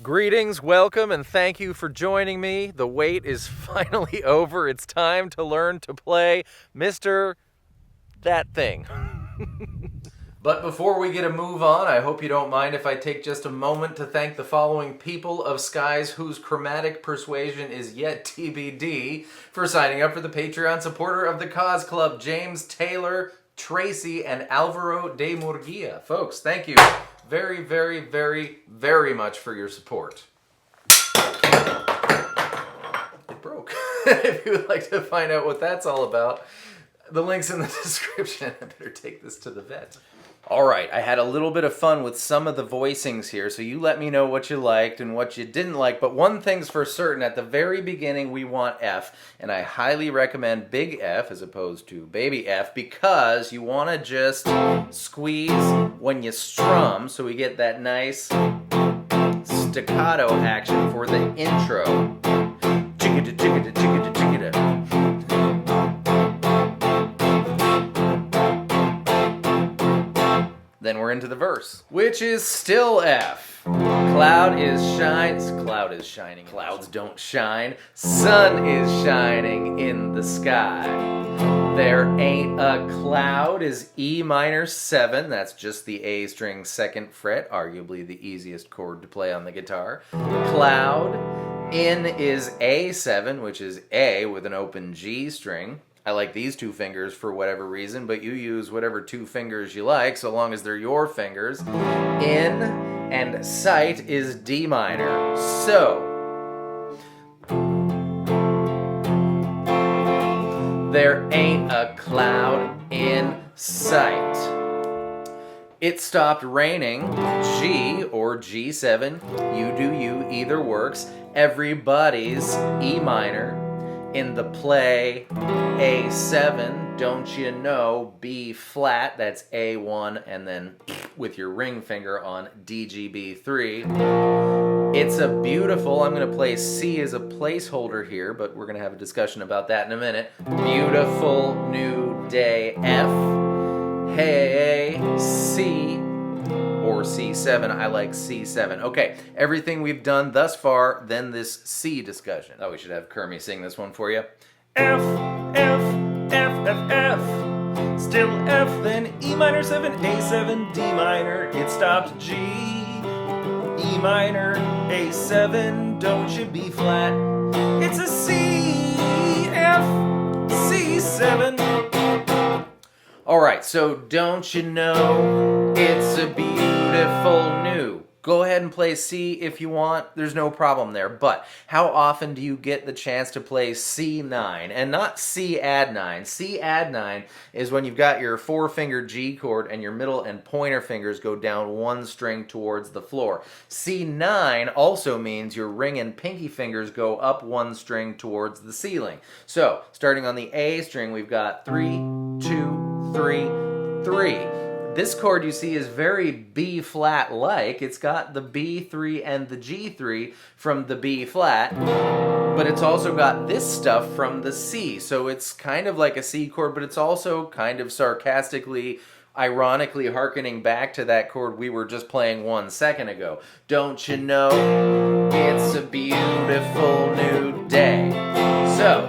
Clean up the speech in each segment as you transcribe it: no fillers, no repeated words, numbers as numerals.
Greetings, welcome, and thank you for joining me. The wait is finally over. It's time to learn to play Mr. That Thing. But before we get a move on, I hope you don't mind if I take just a moment to thank the following people of skies whose chromatic persuasion is yet TBD for signing up for the Patreon supporter of the Cause Club: James Taylor, Tracy, and Alvaro de Murguia. Folks, thank you very, very, very, very much for your support. It broke. If you would like to find out what that's all about, the link's in the description. I better take this to the vet. All right, I had a little bit of fun with some of the voicings here, so you let me know what you liked and what you didn't like. But one thing's for certain, at the very beginning we want F, and I highly recommend big F as opposed to baby F, because you want to just squeeze when you strum, so we get that nice staccato action for the intro. Chickada, chickada, chickada, chickada. Then we're into the verse, which is still F. Cloud is shining. Clouds don't shine. Sun is shining in the sky. There ain't a cloud is E minor 7. That's just the A string 2nd fret, arguably the easiest chord to play on the guitar. Cloud. In is A7, which is A with an open G string. I like these two fingers for whatever reason, but you use whatever two fingers you like, so long as they're your fingers. In and sight is D minor. So, there ain't a cloud in sight. It stopped raining, G or G7, you do you, either works. Everybody's E minor. In the play, A7, don't you know, B flat, that's A1, and then with your ring finger on DGB3. It's a beautiful, I'm going to play C as a placeholder here, but we're going to have a discussion about that in a minute. Beautiful new day, F, hey, C, or C7. I like C7. Okay, everything we've done thus far, then this C discussion. Oh, we should have Kermie sing this one for you. F, F, F, F, F. Still F, then E minor 7, A7, D minor. It stopped G, E minor, A7, don't you B flat. It's a C, F, C7. Alright, so don't you know it's a beautiful new. Go ahead and play C if you want, there's no problem there. But how often do you get the chance to play C9? And not C add 9. C add 9 is when you've got your 4-finger G chord and your middle and pointer fingers go down 1 string towards the floor. C9 also means your ring and pinky fingers go up 1 string towards the ceiling. So, starting on the A string, we've got 3, 2, 3, 3. This chord, you see, is very B flat like. It's got the B3 and the G3 from the B flat, but it's also got this stuff from the C. So it's kind of like a C chord, but it's also kind of sarcastically, ironically hearkening back to that chord we were just playing 1 second ago. Don't you know it's a beautiful new day? So,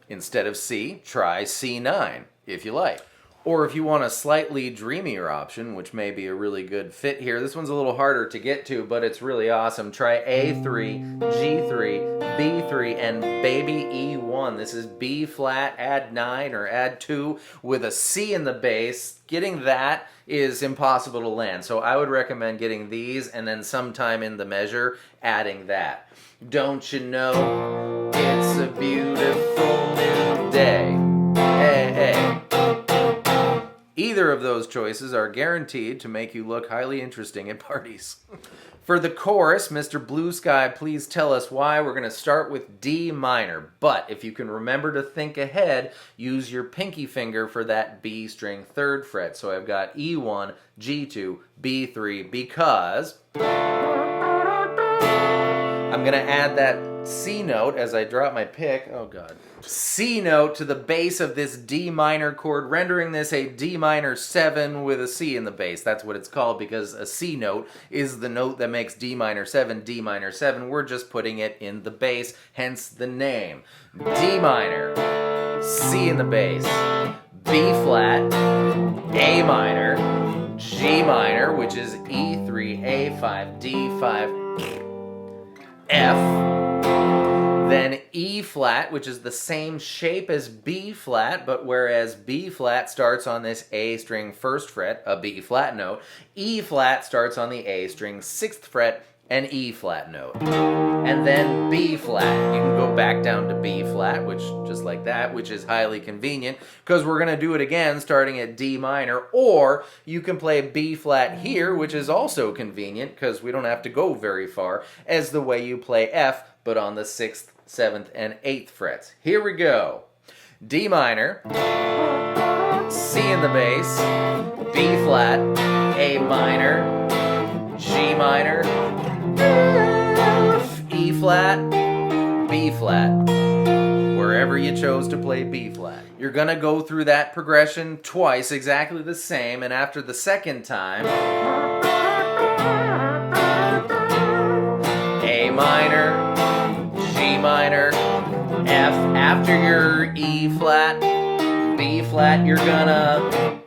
instead of C, try C9 if you like. Or if you want a slightly dreamier option, which may be a really good fit here, this one's a little harder to get to, but it's really awesome. Try A3, G3, B3, and baby E1. This is B flat, add 9 or add 2 with a C in the bass. Getting that is impossible to land, so I would recommend getting these and then sometime in the measure adding that. Don't you know it's a beautiful new day? Hey, hey. Either of those choices are guaranteed to make you look highly interesting at parties. For the chorus, Mr. Blue Sky, please tell us why. We're going to start with D minor, but if you can remember to think ahead, use your pinky finger for that B string 3rd fret. So I've got E1, G2, B3, because I'm going to add that C note as I drop my pick. Oh God. C note to the bass of this D minor chord, rendering this a D minor 7 with a C in the bass. That's what it's called because a C note is the note that makes D minor 7 D minor 7. We're just putting it in the bass, hence the name. D minor, C in the bass, B flat, A minor, G minor, which is E3, A5, D5, F, then E flat, which is the same shape as B flat, but whereas B flat starts on this A string 1st fret, a B flat note, E flat starts on the A string 6th fret, an E flat note. And then B flat. You can go back down to B flat, which just like that, which is highly convenient because we're going to do it again starting at D minor, or you can play B flat here, which is also convenient because we don't have to go very far, as the way you play F, but on the 6th, 7th, and 8th frets. Here we go. D minor, C in the bass, B flat, A minor, G minor, F, E flat, B flat. Wherever you chose to play B flat. You're gonna go through that progression twice, exactly the same, and after the second time, A minor, G minor, F. After your E flat, B flat, you're gonna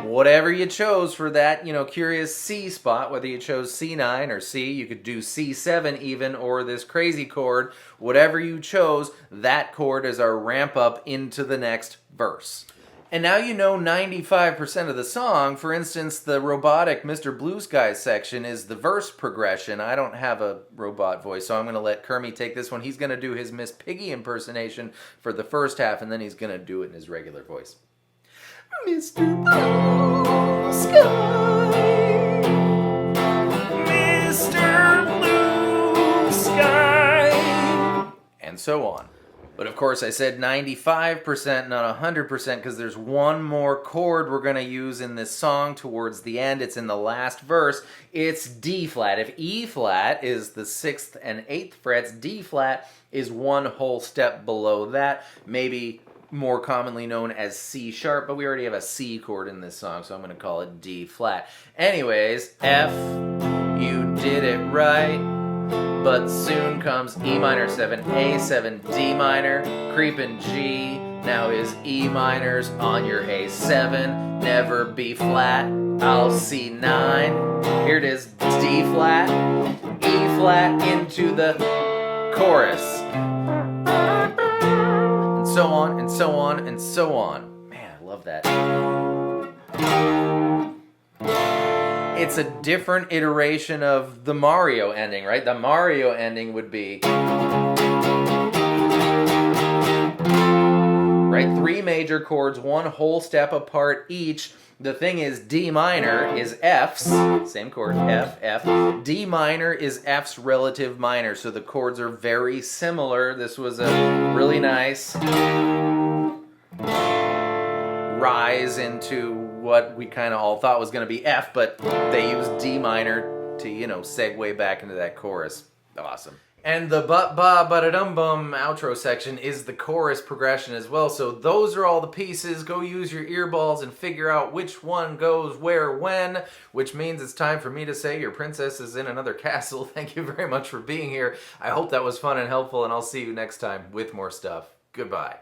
whatever you chose for that, curious C spot, whether you chose C9 or C, you could do C7 even, or this crazy chord, whatever you chose, that chord is our ramp up into the next verse. And now you know 95% of the song. For instance, the Robotic Mr. Blue Sky section is the verse progression. I don't have a robot voice, so I'm going to let Kermie take this one. He's going to do his Miss Piggy impersonation for the first half, and then he's going to do it in his regular voice. Mr. Blue Sky, Mr. Blue Sky, and so on. But of course I said 95%, not 100%, because there's one more chord we're going to use in this song towards the end. It's in the last verse. It's D flat. If E flat is the 6th and 8th frets, D flat is one whole step below that, maybe more commonly known as C sharp, but we already have a C chord in this song, so I'm going to call it D flat. Anyways, F, you did it right, but soon comes E minor 7, A7, D minor, creeping G, now is E minors on your A7, never B flat, I'll C9, here it is, D flat, E flat into the chorus. So on and so on and so on. Man, I love that. It's a different iteration of the Mario ending, right? The Mario ending would be, right? 3 major chords, one whole step apart each. The thing is, D minor is F's, same chord, F, F. D minor is F's relative minor, so the chords are very similar. This was a really nice rise into what we kind of all thought was going to be F, but they used D minor to, segue back into that chorus. Awesome. And the ba-ba-ba-da-dum-bum outro section is the chorus progression as well. So those are all the pieces. Go use your earballs and figure out which one goes where when, which means it's time for me to say your princess is in another castle. Thank you very much for being here. I hope that was fun and helpful, and I'll see you next time with more stuff. Goodbye.